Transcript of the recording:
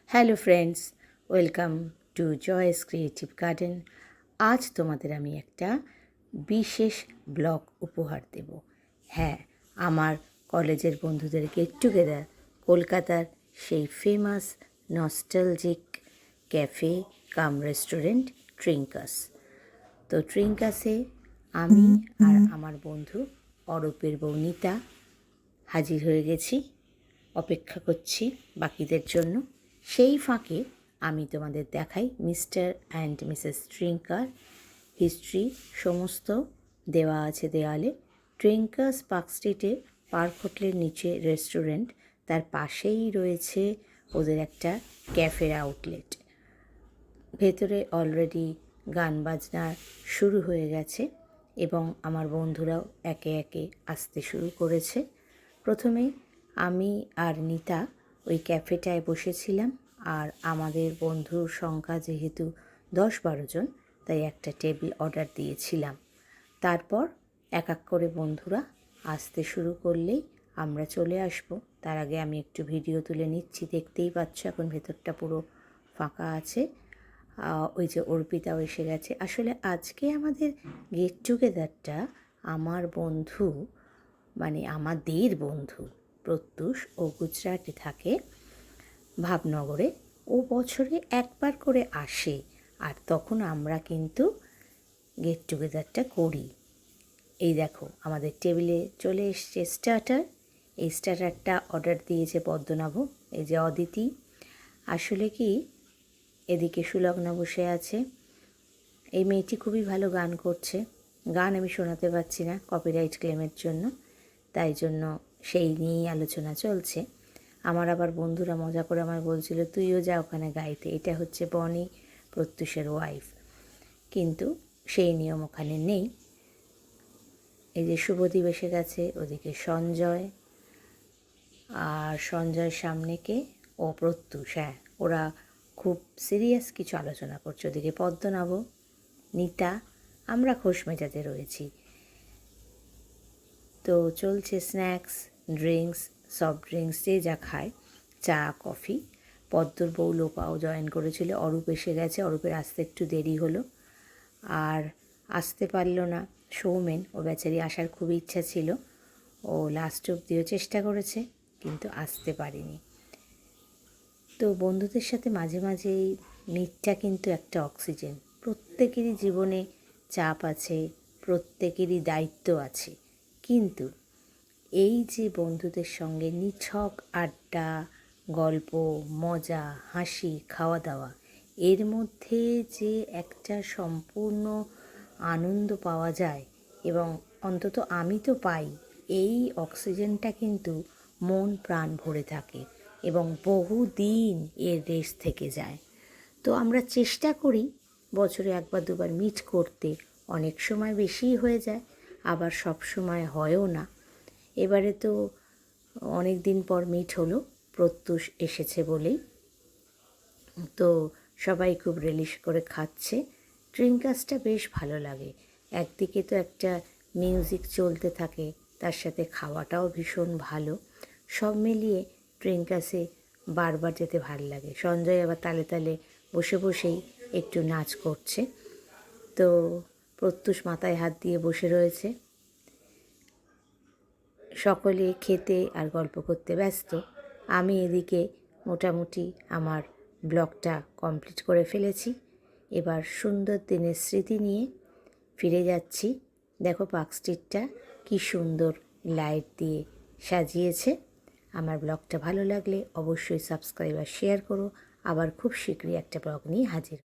Hello friends, welcome to Joy's creative garden. আজ তোমাদের আমি একটা বিশেষ ব্লগ উপহার দেব। হ্যাঁ, আমার কলেজের বন্ধুদের গেট টুগেদার কলকাতার সেই famous nostalgic cafe cum restaurant Trincas. তো ট্রিঙ্কাসে আমি আর আমার বন্ধু অরূপের বউ নিতা হাজির হয়ে গেছি, অপেক্ষা করছি বাকিদের জন্য। সেই ফাঁকে আমি তোমাদের দেখাই মিস্টার অ্যান্ড মিসেস ট্রিঙ্কার হিস্ট্রি সমস্ত দেওয়া আছে দেওয়ালে। ট্রিঙ্কাস পার্ক স্ট্রিটে পার্ক হোটেলের নিচে রেস্টুরেন্ট, তার পাশেই রয়েছে ওদের একটা ক্যাফের আউটলেট। ভেতরে অলরেডি গান বাজনা শুরু হয়ে গেছে এবং আমার বন্ধুরাও একে একে আসতে শুরু করেছে। প্রথমে আমি আর নিতা ওই ক্যাফেটায় বসেছিলাম, আর আমাদের বন্ধুর সংখ্যা যেহেতু 10-12 জন, তাই একটা টেবিল অর্ডার দিয়েছিলাম। তারপর এক এক করে বন্ধুরা আসতে শুরু করলেই আমরা চলে আসব। তার আগে আমি একটু ভিডিও তুলে নিচ্ছি, দেখতেই পাচ্ছ এখন ভেতরটা পুরো ফাঁকা আছে। ওই যে অর্পিতাও এসে গেছে। আসলে আজকে আমাদের গেট টুগেদারটা আমার বন্ধু, মানে আমাদের বন্ধু প্রত্যুষ, ও গুজরাটে থাকে ভাবনগরে। ও বছরে একবার করে আসে, আর তখন আমরা কিন্তু গেট টুগেদারটা করি। এই দেখো আমাদের টেবিলে চলে এসছে স্টার্টার। এই স্টার্টারটা অর্ডার দিয়েছে পদ্মনাভ, এই যে অদিতি। আসলে কি, এদিকে সুলগ্না বসে আছে। এই মেয়েটি খুবই ভালো গান করছে। গান আমি শোনাতে পারছি না কপিরাইট ক্লেমের জন্য, তাই জন্য সেই নিয়েই আলোচনা চলছে। আমার আবার বন্ধুরা মজা করে আমায় বলছিল তুইও যা ওখানে গাইতে। এটা হচ্ছে বনি, প্রত্যুষের ওয়াইফ, কিন্তু সেই নিয়ম ওখানে নেই। এই যে শুভদীপ এসে গেছে, ওদিকে সঞ্জয়, আর সঞ্জয়ের সামনে কে, ও প্রত্যুষ। হ্যাঁ, ওরা খুব সিরিয়াস কিছু আলোচনা করছে। ওদিকে পদ্মনাভ, নিতা, আমরা খোশ মেজাজে রয়েছি। তো চলছে স্ন্যাক্স, ড্রিঙ্কস, সফট ড্রিঙ্কস, যে যা খায়, চা, কফি। পদ্মর বউ লোপাও জয়েন করেছিল। অরূপ এসে গেছে, অরূপের আসতে একটু দেরি হলো, আর আসতে পারল না সৌমেন। ও বেচারি আসার খুব ইচ্ছা ছিল, ও লাস্ট অবধিও চেষ্টা করেছে কিন্তু আসতে পারেনি। তো বন্ধুদের সাথে মাঝে মাঝে এই মিটটা কিন্তু একটা অক্সিজেন। প্রত্যেকেরই জীবনে চাপ আছে, প্রত্যেকেরই দায়িত্ব আছে, কিন্তু এই যে বন্ধুদের সঙ্গে নিছক আড্ডা, গল্প, মজা, হাসি, খাওয়া দাওয়া, এর মধ্যে যে একটা সম্পূর্ণ আনন্দ পাওয়া যায়, এবং অন্তত আমি তো পাই, এই অক্সিজেনটা কিন্তু মন প্রাণ ভরে থাকে এবং বহুদিন এর রেশ থেকে যায়। তো আমরা চেষ্টা করি বছরে একবার দুবার মিট করতে। অনেক সময় বেশিই হয়ে যায়, আবার সব সময় হয়ও না। এবারে তো অনেক দিন পর মিট হলো, প্রত্যুষ এসেছে বলেই। তো সবাই খুব রিলিশ করে খাচ্ছে। ড্রিঙ্কাসটা বেশ ভালো লাগে। একদিকে তো একটা মিউজিক চলতে থাকে, তার সাথে খাওয়াটাও ভীষণ ভালো। সব মিলিয়ে ড্রিঙ্কাসে বারবার যেতে ভালো লাগে। সঞ্জয় আবার তালে তালে বসে বসেই একটু নাচ করছে। তো প্রত্যুষ মাথায় হাত দিয়ে বসে রয়েছে। সকলে খেতে আর গল্প করতে ব্যস্ত। আমি এদিকে মোটামুটি আমার ব্লগটা কমপ্লিট করে ফেলেছি। এবার সুন্দর দিনের স্মৃতি নিয়ে ফিরে যাচ্ছি। দেখো পার্ক স্ট্রিটটা কী সুন্দর লাইট দিয়ে সাজিয়েছে। আমার ব্লগটা ভালো লাগলে অবশ্যই সাবস্ক্রাইব আর শেয়ার করো। আবার খুব শীঘ্রই একটা ব্লগ নিয়ে হাজির।